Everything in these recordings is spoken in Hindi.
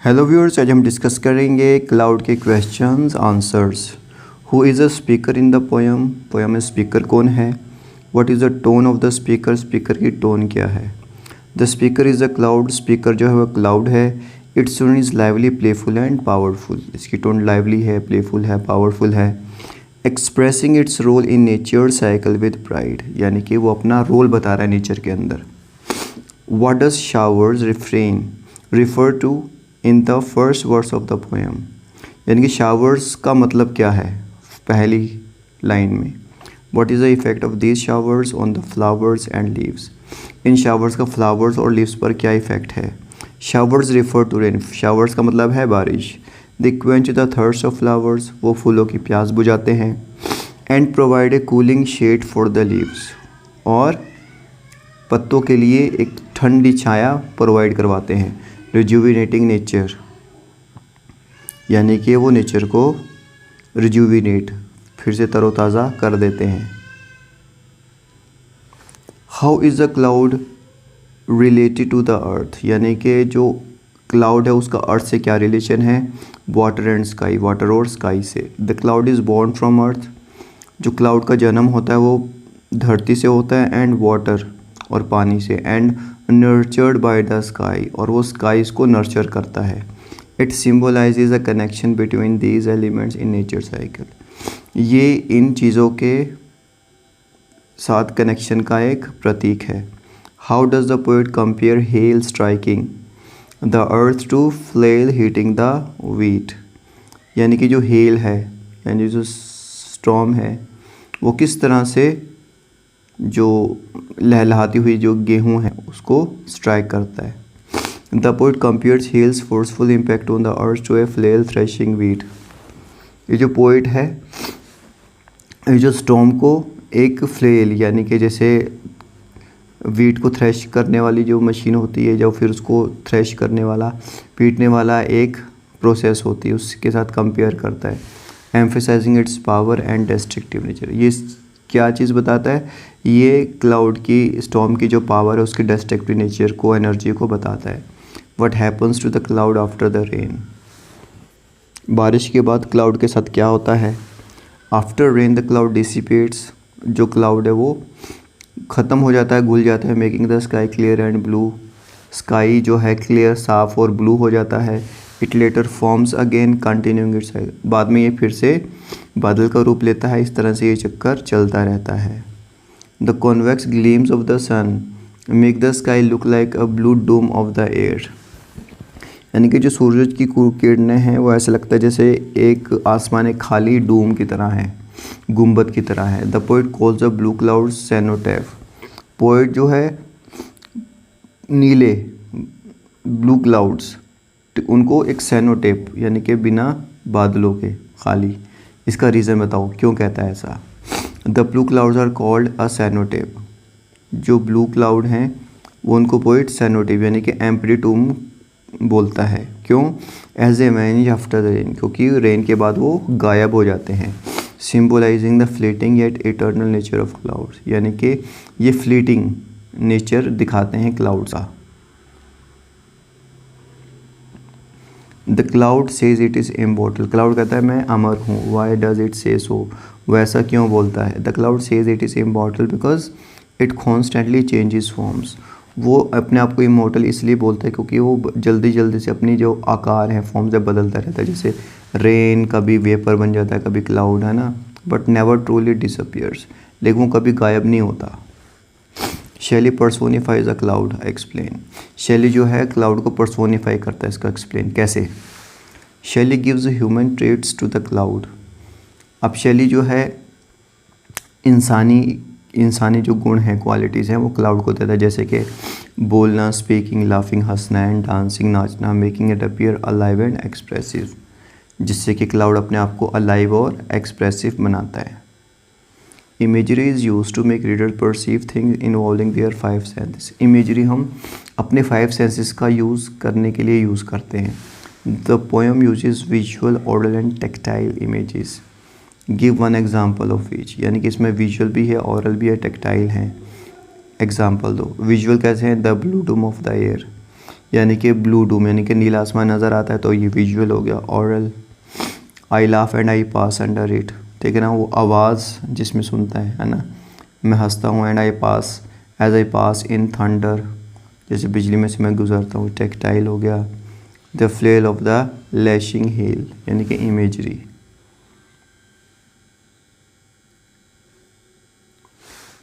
हेलो व्यूअर्स, आज हम डिस्कस करेंगे क्लाउड के questions answers. Who is a speaker in the poem में स्पीकर कौन है? What is the tone of the speaker, speaker की टोन क्या है? The speaker is a cloud, speaker जो है वह क्लाउड है। Its tone is lively, playful and powerful, इसकी टोन लाइवली है, प्लेफुल है, पावरफुल है। Expressing its role in nature cycle with pride, यानी कि वो अपना रोल बता रहा है नेचर के अंदर। What does showers refrain refer to in the first verse of the poem, यानी कि शावर्स का मतलब क्या है पहली लाइन में। What is the effect of these showers on the flowers and leaves, इन शावर्स का फ्लावर्स और लीव्स पर क्या इफेक्ट है। Showers refer to rain, showers का मतलब है बारिश। They quench the thirst of flowers, वो फूलों की प्यास बुझाते हैं। And provide a cooling shade for the leaves, और पत्तों के लिए एक ठंडी छाया प्रोवाइड करवाते हैं। रिजुविनेटिंग नेचर, यानी कि वो नेचर को रिजुविनेट, फिर से तरोताज़ा कर देते हैं। How is the cloud related to the earth, यानी कि जो क्लाउड है उसका अर्थ से क्या रिलेशन है। वाटर एंड स्काई, वाटर और स्काई से। The cloud is born from earth, जो क्लाउड का जन्म होता है वो धरती से होता है। एंड वाटर, और पानी से। And nurtured by the sky, और वो स्काईज को नर्चर करता है। It symbolises a connection between these elements in nature cycle, ये इन चीज़ों के साथ कनेक्शन का एक प्रतीक है। How does the poet compare hail striking the earth to flail heating the wheat, यानी कि जो हेल है यानी जो स्टॉर्म है वो किस तरह से जो लहलहाती हुई जो गेहूँ है उसको स्ट्राइक करता है। The poet compares hail's forceful impact on the earth to a flail threshing wheat, ये जो पोएट है ये जो स्टॉर्म को एक फ्लेल, यानी कि जैसे व्हीट को थ्रेश करने वाली जो मशीन होती है, जो फिर उसको थ्रेश करने वाला, पीटने वाला एक प्रोसेस होती है, उसके साथ कंपेयर करता है। Emphasizing it's power and destructive nature, ये क्या चीज़ बताता है? ये क्लाउड की, स्टॉर्म की जो पावर है उसकी डिस्ट्रक्टिव नेचर को, एनर्जी को बताता है। What happens to the cloud after the rain, बारिश के बाद क्लाउड के साथ क्या होता है। After rain the cloud dissipates, जो क्लाउड है वो ख़त्म हो जाता है, घुल जाता है। Making the sky clear and blue, sky जो है क्लियर, साफ़ और ब्लू हो जाता है। It later forms again continuing its cycle, बाद में ये फिर से बादल का रूप लेता है। इस तरह से ये चक्कर चलता रहता है। The convex gleams of the sun make the sky look like a blue dome of the air, यानी कि जो सूरज की किरणें हैं वो ऐसा लगता है जैसे एक आसमान एक खाली डूम की तरह है, गुंबद की तरह है। The poet calls the blue cloud cenotaph, poet जो है नीले ब्लू क्लाउड्स उनको एक सेनोटेप, यानी कि बिना बादलों के खाली। इसका रीज़न बताओ क्यों कहता है ऐसा। The blue clouds are called a cenotaph, जो ब्लू क्लाउड हैं वो उनको पोएट सेनोटेप यानी कि एम्प्टी टूम बोलता है। क्यों? As a vanish after the rain, क्योंकि रेन के बाद वो गायब हो जाते हैं। Symbolising the fleeting yet eternal nature of clouds, यानी कि ये फ्लीटिंग नेचर दिखाते हैं क्लाउड्स का। The cloud says it is immortal, cloud कहता है मैं अमर हूँ। वाई डज इट से सो, वैसा क्यों बोलता है। The cloud says it is immortal because it constantly changes forms, वो अपने आप को इमॉर्टल इसलिए बोलता है क्योंकि वो जल्दी जल्दी से अपनी जो आकार है फॉर्म से बदलता रहता है। जैसे रेन कभी वेपर बन जाता है, कभी क्लाउड, है ना, बट नेवर ट्रूली डिसअपियर्स, लेकिन वो कभी गायब नहीं होता। शैली पर्सोनिफाइज अ क्लाउड, एक्सप्लेन, शैली जो है क्लाउड को पर्सोनिफाई करता है, इसका एक्सप्लेन कैसे। Shelley gives human traits to the cloud, अब शैली जो है इंसानी जो गुण हैं, क्वालिटीज़ हैं, वो क्लाउड को देता है। जैसे कि बोलना, स्पीकिंग, लाफिंग, हंसना एंड डांसिंग, नाचना। Making it appear alive and expressive, जिससे कि क्लाउड अपने आप को अलाइव और एक्सप्रेसिव बनाता है। Imagery is use to make reader perceive things involving their 5 senses, imagery हम अपने 5 सेंसेस का यूज़ करने के लिए यूज़ करते हैं। The poem uses visual, aural and tactile images, give one example of each, यानी कि इसमें विजुअल भी है, ऑरल भी है, टेक्टाइल है। एग्जाम्पल दो। विजुअल कैसे हैं? The blue doom of the air, यानी कि ब्लू डूम यानी कि नीला आसमान नज़र आता है, तो ये विजुअल हो गया। Aural, I laugh and I pass under it, ठीक है ना, वो आवाज़ जिसमें सुनता है ना। मैं हंसता हूँ, and I pass, as I pass in thunder, जैसे बिजली में से मैं गुजरता हूँ। टेक्टाइल हो गया, the flail of the lashing hello, यानी कि imagery.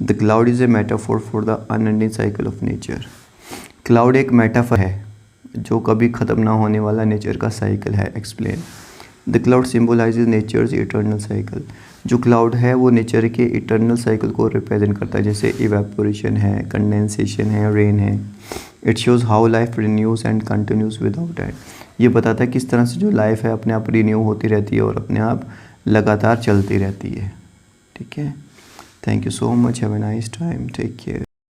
The cloud is a metaphor for the unending cycle of nature. Cloud एक मेटाफर है जो कभी ख़त्म ना होने वाला नेचर का साइकिल है। Explain. The cloud symbolises nature's eternal cycle. जो क्लाउड है वो नेचर के इटर्नल साइकिल को रिप्रेजेंट करता है, जैसे इवेपोरेशन है, कंडेंसेशन है, रेन है। It shows how life renews and continues without end. ये बताता है किस तरह से जो लाइफ है अपने आप रिन्यू होती रहती है और अपने आप लगातार चलती रहती है। ठीक है, thank you so much, have a nice time, take care.